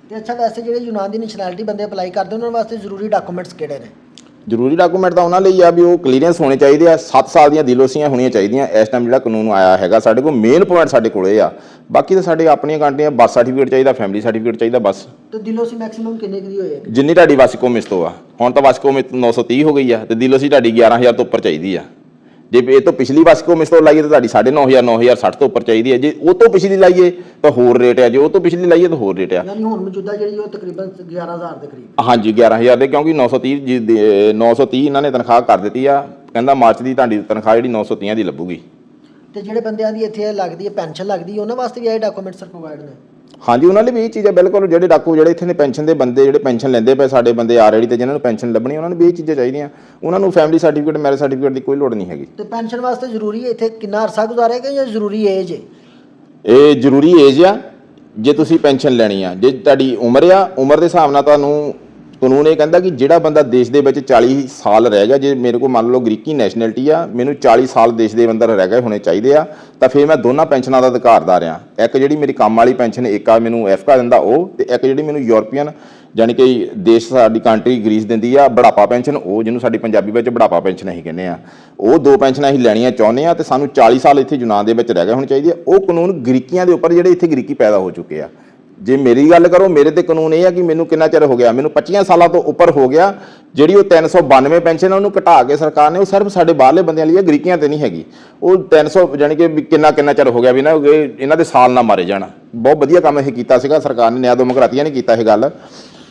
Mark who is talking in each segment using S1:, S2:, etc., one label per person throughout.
S1: ਤੇ ਅੱਛਾ ਵੈਸੇ ਜਿਹੜੇ ਯੂਨਾਨ ਦੀ ਨੈਸ਼ਨੈਲਿਟੀ ਬੰਦੇ ਅਪਲਾਈ ਕਰਦੇ ਉਹਨਾਂ ਵਾਸਤੇ ਜ਼ਰੂਰੀ ਡਾਕੂਮੈਂਟਸ ਕਿਹੜੇ ਨੇ?
S2: ਜ਼ਰੂਰੀ ਡਾਕੂਮੈਂਟ ਤਾਂ ਉਹਨਾਂ ਲਈ ਆ ਵੀ ਉਹ ਕਲੀਅਰੈਂਸ ਹੋਣੇ ਚਾਹੀਦੇ ਆ, 7 ਸਾਲ ਦੀਆਂ ਦਿਲੋਸੀਆਂ ਹੋਣੀਆਂ ਚਾਹੀਦੀਆਂ ਇਸ ਟਾਈਮ ਜਿਹੜਾ ਕਾਨੂੰਨ ਆਇਆ ਹੈਗਾ ਸਾਡੇ ਕੋਲ। ਮੇਨ ਪੁਆਇੰਟ ਸਾਡੇ ਕੋਲ ਇਹ ਆ, ਬਾਕੀ ਤਾਂ ਸਾਡੇ ਆਪਣੀਆਂ ਕੰਟਰੀਆਂ ਬਰਥ ਸਰਟੀਫਿਕੇਟ ਚਾਹੀਦਾ, ਫੈਮਿਲੀ ਸਰਟੀਫਿਕੇਟ ਚਾਹੀਦਾ ਬਸ।
S1: ਤੇ ਦਿਲੋਸੀ ਮੈਕਸਿਮਮ ਕਿੰਨੇ ਦੀ ਹੋਏਗੀ?
S2: ਜਿੰਨੀ ਤੁਹਾਡੀ ਵਾਸਿਕੋ ਮਿਸਤੋ ਆ, ਹੁਣ ਤਾਂ ਵਾਸਿਕੋ ਮਿਸਤ 930 ਹੋ ਗਈ ਆ ਤੇ ਦਿਲੋਸੀ ਤੁਹਾਡੀ 11,000 ਤੋਂ ਉੱਪਰ ਚਾਹੀਦੀ ਆ। ਜੇ ਇਹ ਤੋਂ ਪਿਛਲੀ ਵਾਸਿਕੋ ਮਿਸਤੋ ਲਾਈਏ ਤਾਂ ਤੁਹਾਡੀ 9,500 9,060 ਤੋਂ ਉੱਪਰ ਚਾਹੀਦੀ ਹੈ। ਜੇ ਉਹ ਤੋਂ ਪਿਛਲੀ ਲਾਈਏ ਤਾਂ ਹੋਰ ਰੇਟ ਆ, ਜੇ ਉਹ ਤੋਂ ਪਿਛਲੀ ਲਾਈਏ ਤਾਂ ਹੋਰ ਰੇਟ ਆ।
S1: ਯਾਨੀ ਹੁਣ ਮੌਜੂਦਾ ਜਿਹੜੀ ਉਹ ਤਕਰੀਬਨ 11,000 ਦੇ ਕਰੀਬ।
S2: ਹਾਂਜੀ 11,000 ਦੇ, ਕਿਉਂਕਿ 930 ਇਹਨਾਂ ਨੇ ਤਨਖਾਹ ਕਰ ਦਿੱਤੀ ਆ। ਕਹਿੰਦਾ ਮਾਰਚ ਦੀ ਤੁਹਾਡੀ ਤਨਖਾਹ ਜਿਹੜੀ 930 ਦੀ ਲੱਗੂਗੀ।
S1: ਤੇ ਜਿਹੜੇ ਬੰਦਿਆਂ ਦੀ ਇੱਥੇ ਲੱਗਦੀ ਹੈ ਪੈਨਸ਼ਨ ਲੱਗਦੀ ਹੈ ਉਹਨਾਂ ਵਾਸਤੇ ਵੀ ਇਹ ਡਾਕੂਮੈਂਟਸ ਪ੍ਰੋਵਾਈਡ ਨੇ?
S2: ਹਾਂਜੀ ਉਹਨਾਂ ਲਈ ਵੀ ਇਹ ਚੀਜ਼ਾਂ ਬਿਲਕੁਲ, ਜਿਹੜੇ ਜਿਹੜੇ ਇੱਥੇ ਨੇ ਪੈਨਸ਼ਨ ਦੇ ਬੰਦੇ ਜਿਹੜੇ ਪੈਨਸ਼ਨ ਲੈਂਦੇ ਪਏ ਸਾਡੇ ਬੰਦੇ ਆਲਰੇਡੀ ਤੇ ਜਿਹਨਾਂ ਨੂੰ ਪੈਨਸ਼ਨ ਲੱਭਣੀ ਉਹਨਾਂ ਨੂੰ ਵੀ ਇਹ ਚੀਜ਼ਾਂ ਚਾਹੀਦੀਆਂ। ਉਹਨਾਂ ਨੂੰ ਫੈਮਿਲੀ ਸਰਟੀਫਿਕੇਟ ਮੈਰਿਜ ਸਰਟੀਫਿਕੇਟ ਦੀ ਕੋਈ ਲੋੜ ਨਹੀਂ ਹੈਗੀ।
S1: ਤੇ ਪੈਨਸ਼ਨ ਵਾਸਤੇ ਜ਼ਰੂਰੀ ਹੈ ਇੱਥੇ ਕਿੰਨਾ ਅਰਸਾ ਗੁਜ਼ਾਰੇਗਾ ਜਾਂ ਜ਼ਰੂਰੀ ਏਜ ਹੈ?
S2: ਇਹ ਜ਼ਰੂਰੀ ਏਜ ਆ ਜੇ ਤੁਸੀਂ ਪੈਨਸ਼ਨ ਲੈਣੀ ਆ। ਜੇ ਤੁਹਾਡੀ ਉਮਰ ਆ, ਉਮਰ ਦੇ ਹਿਸਾਬ ਨਾਲ ਤੁਹਾਨੂੰ ਕਾਨੂੰਨ ਇਹ ਕਹਿੰਦਾ ਕਿ ਜਿਹੜਾ ਬੰਦਾ ਦੇਸ਼ ਦੇ ਵਿੱਚ 40 ਸਾਲ ਰਹਿ ਗਿਆ, ਜੇ ਮੇਰੇ ਕੋਲ ਮੰਨ ਲਓ ਗ੍ਰੀਕੀ ਨੈਸ਼ਨੈਲਿਟੀ ਆ, ਮੈਨੂੰ 40 ਸਾਲ ਦੇਸ਼ ਦੇ ਅੰਦਰ ਰਹਿ ਗਏ ਹੋਣੇ ਚਾਹੀਦੇ ਆ, ਤਾਂ ਫਿਰ ਮੈਂ ਦੋਨਾਂ ਪੈਨਸ਼ਨਾਂ ਦਾ ਅਧਿਕਾਰਦਾਰ ਆ। ਇੱਕ ਜਿਹੜੀ ਮੇਰੀ ਕੰਮ ਵਾਲੀ ਪੈਨਸ਼ਨ ਇੱਕ ਆ ਮੈਨੂੰ ਐਫਕਾ ਦਿੰਦਾ ਉਹ, ਤੇ ਇੱਕ ਜਿਹੜੀ ਮੈਨੂੰ ਯੂਰਪੀਅਨ ਜਾਣੀ ਕਿ ਦੇਸ਼ ਸਾਡੀ ਕੰਟਰੀ ਗ੍ਰੀਸ ਦਿੰਦੀ ਆ ਬੁਢਾਪਾ ਪੈਨਸ਼ਨ, ਉਹ ਜਿਹਨੂੰ ਸਾਡੀ ਪੰਜਾਬੀ ਵਿੱਚ ਬੁਢਾਪਾ ਪੈਨਸ਼ਨ ਅਸੀਂ ਕਹਿੰਦੇ ਆ। ਉਹ ਦੋ ਪੈਨਸ਼ਨਾਂ ਅਸੀਂ ਲੈਣੀਆਂ ਚਾਹੁੰਦੇ ਆ ਤੇ ਸਾਨੂੰ 40 ਸਾਲ ਇੱਥੇ ਯੂਨਾਨ ਦੇ ਵਿੱਚ ਰਹਿ ਗਏ ਹੋਣੇ ਚਾਹੀਦੇ ਆ। ਉਹ ਕਾਨੂੰਨ ਗ੍ਰੀਕੀਆਂ ਦੇ ਉੱਪਰ ਜਿਹੜੇ ਇੱਥੇ ਗ੍ਰੀਕੀ ਪੈਦਾ ਹੋ ਚੁੱਕੇ ਆ। ਜੇ ਮੇਰੀ ਗੱਲ ਕਰੋ, ਮੇਰੇ ਤੇ ਕਾਨੂੰਨ ਇਹ ਆ ਕਿ ਮੈਨੂੰ ਕਿੰਨਾ ਚਿਰ ਹੋ ਗਿਆ, ਮੈਨੂੰ 25 ਸਾਲਾਂ ਤੋਂ ਉੱਪਰ ਹੋ ਗਿਆ। ਜਿਹੜੀ ਉਹ 392 ਪੈਨਸ਼ਨ ਉਹਨੂੰ ਘਟਾ ਕੇ ਸਰਕਾਰ ਨੇ, ਉਹ ਸਿਰਫ ਸਾਡੇ ਬਾਹਰਲੇ ਬੰਦਿਆਂ ਲਈ ਆ, ਗ੍ਰੀਕੀਆਂ ਤੇ ਨਹੀਂ ਹੈਗੀ। ਉਹ 300 ਜਾਣੀ ਕਿ ਕਿੰਨਾ ਚਿਰ ਹੋ ਗਿਆ ਵੀ ਨਾ ਇਹਨਾਂ ਦੇ ਸਾਲ ਨਾ ਮਾਰੇ ਜਾਣ। ਬਹੁਤ ਵਧੀਆ ਕੰਮ ਇਹ ਕੀਤਾ ਸੀਗਾ ਸਰਕਾਰ ਨੇ, ਨਿਆਂ ਡੈਮੋਕ੍ਰਾਤੀਆਂ ਨੇ ਕੀਤਾ ਇਹ ਗੱਲ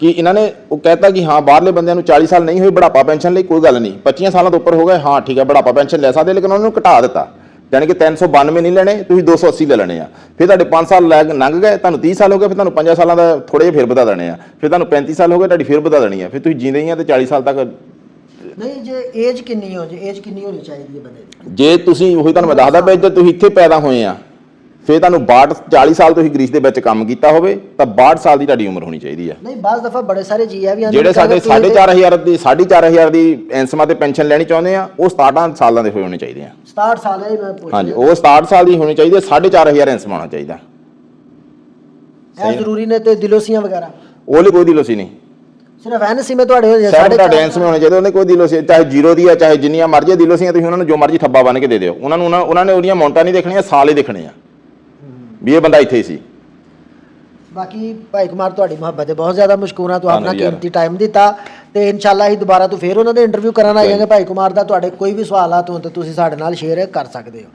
S2: ਕਿ ਇਹਨਾਂ ਨੇ ਉਹ ਕਹਿਤਾ ਕਿ ਹਾਂ ਬਾਹਰਲੇ ਬੰਦਿਆਂ ਨੂੰ 40 ਸਾਲ ਨਹੀਂ ਹੋਏ ਬੁਢਾਪਾ ਪੈਨਸ਼ਨ ਲਈ ਕੋਈ ਗੱਲ ਨਹੀਂ, 25 ਸਾਲਾਂ ਤੋਂ ਉੱਪਰ ਹੋ ਗਏ ਹਾਂ ਠੀਕ ਹੈ ਬੁਢਾਪਾ ਪੈਨਸ਼ਨ ਲੈ ਸਕਦੇ, ਲੇਕਿਨ ਉਹਨਾਂ ਨੂੰ ਘਟਾ ਦਿੱਤਾ। ਜਾਣੀ ਕਿ 392 ਨਹੀਂ ਲੈਣੇ, ਤੁਸੀਂ 280 ਲੈ ਲੈਣੇ ਆ। ਫਿਰ ਤੁਹਾਡੇ 5 ਸਾਲ ਲੰਘ ਗਏ, ਤੁਹਾਨੂੰ 30 ਸਾਲ ਹੋ ਗਏ, ਫਿਰ ਤੁਹਾਨੂੰ 5 ਸਾਲਾਂ ਦਾ ਥੋੜ੍ਹੇ ਜਿਹੇ ਫਿਰ ਵਧਾ ਦੇਣੇ ਆ। ਫਿਰ ਤੁਹਾਨੂੰ 35 ਸਾਲ ਹੋ ਗਏ, ਤੁਹਾਡੀ ਫਿਰ ਵਧਾ ਦੇਣੀ ਆ। ਫਿਰ ਤੁਸੀਂ ਜੀਂਦੇ ਹੀ ਆ ਤੇ 40 ਸਾਲ ਤੱਕ।
S1: ਨਹੀਂ ਜੇ ਏਜ ਕਿੰਨੀ ਏਜ ਕਿੰਨੀ ਹੋਣੀ ਚਾਹੀਦੀ ਹੈ ਬੰਦੇ ਦੀ?
S2: ਜੇ ਤੁਸੀਂ ਉਹੀ ਤੁਹਾਨੂੰ ਮੈਂ ਦੱਸਦਾ ਪਿਆ, ਜੇ ਤੁਸੀਂ ਇੱਥੇ ਪੈਦਾ ਹੋਏ ਆ ਫਿਰ ਤੁਹਾਨੂੰ 40 ਸਾਲ ਤੁਸੀਂ ਗ੍ਰੀਸ ਦੇ ਵਿੱਚ ਕੰਮ ਕੀਤਾ ਹੋਵੇ ਤਾਂ 62 ਸਾਲ ਦੀ ਤੁਹਾਡੀ ਉਮਰ ਹੋਣੀ ਚਾਹੀਦੀ ਆ।
S1: ਨਹੀਂ ਬਾਅਦ ਦਫਾ ਬੜੇ ਸਾਰੇ ਜੀ ਆ ਵੀ
S2: ਜਿਹੜੇ ਸਾਡੇ 4,500 ਦੀ ਐਨਸਮਾ ਤੇ ਪੈਨਸ਼ਨ ਲੈਣੀ ਚਾਹੁੰਦੇ ਆ, ਉਹ 67 ਸਾਲਾਂ ਦੇ ਹੋਣੇ ਚਾਹੀਦੇ ਆ।
S1: 67 ਸਾਲ ਹੈ ਮੈਂ ਪੁੱਛ
S2: ਹਾਂਜੀ, ਉਹ 67 ਸਾਲ ਦੀ ਹੋਣੀ ਚਾਹੀਦੀ ਹੈ। 4,500 ਐਨਸਮਾ ਹੋਣਾ ਚਾਹੀਦਾ।
S1: ਇਹ ਜ਼ਰੂਰੀ ਨੇ। ਤੇ ਦਿਲੋਸੀਆਂ ਵਗੈਰਾ
S2: ਉਹ ਲਈ ਕੋਈ ਦਿਲੋਸੀ ਨਹੀਂ,
S1: ਸਿਰਫ ਐਨਸੀ ਮੇ ਤੁਹਾਡੇ ਹੋ
S2: ਸਾਡੇ ਤੁਹਾਡੇ ਐਨਸਮਾ ਹੋਣੇ ਚਾਹੀਦੇ। ਉਹਨੇ ਕੋਈ ਦਿਲੋਸੀ ਚਾਹੇ ਜ਼ੀਰੋ ਦੀ ਆ ਚਾਹੇ ਜਿੰਨੀਆਂ ਮਰਜ਼ੀ ਦਿਲੋਸੀਆਂ, ਤੁਸੀਂ ਉਹਨਾਂ ਨੂੰ ਜੋ ਮਰਜ਼ੀ ਠੱਬਾ ਬਣ ਕੇ ਦੇ ਦਿਓ। ਉਹਨਾਂ ਨੇ ਉਹਦੀਆਂ ਅਮਾਉਂਟਾਂ ਨਹੀਂ ਦੇਖਣੀਆਂ, ਸਾਲ ਹੀ ਦੇਖਣੇ ਆ ਵੀ ਇਹ ਬੰਦਾ ਇੱਥੇ ਹੀ ਸੀ।
S1: ਬਾਕੀ ਭਾਈ ਕੁਮਾਰ ਤੁਹਾਡੀ ਮੁਹੱਬਤ ਹੈ, ਬਹੁਤ ਜ਼ਿਆਦਾ ਮਸ਼ਕੂਰ ਹਾਂ। ਆਪਣਾ ਕੀਮਤੀ ਟਾਈਮ ਦਿੱਤਾ ਤੇ ਇਨਸ਼ਾਅੱਲਾ ਅਸੀਂ ਦੁਬਾਰਾ ਤੋਂ ਫੇਰ ਉਹਨਾਂ ਦੇ ਇੰਟਰਵਿਊ ਕਰਨ ਆ ਜਾਵਾਂਗੇ ਭਾਈ ਕੁਮਾਰ ਦਾ। ਤੁਹਾਡੇ ਕੋਈ ਵੀ ਸਵਾਲਾਤ ਹੋਣ ਤਾਂ ਤੁਸੀਂ ਸਾਡੇ ਨਾਲ ਸ਼ੇਅਰ ਕਰ ਸਕਦੇ ਹੋ।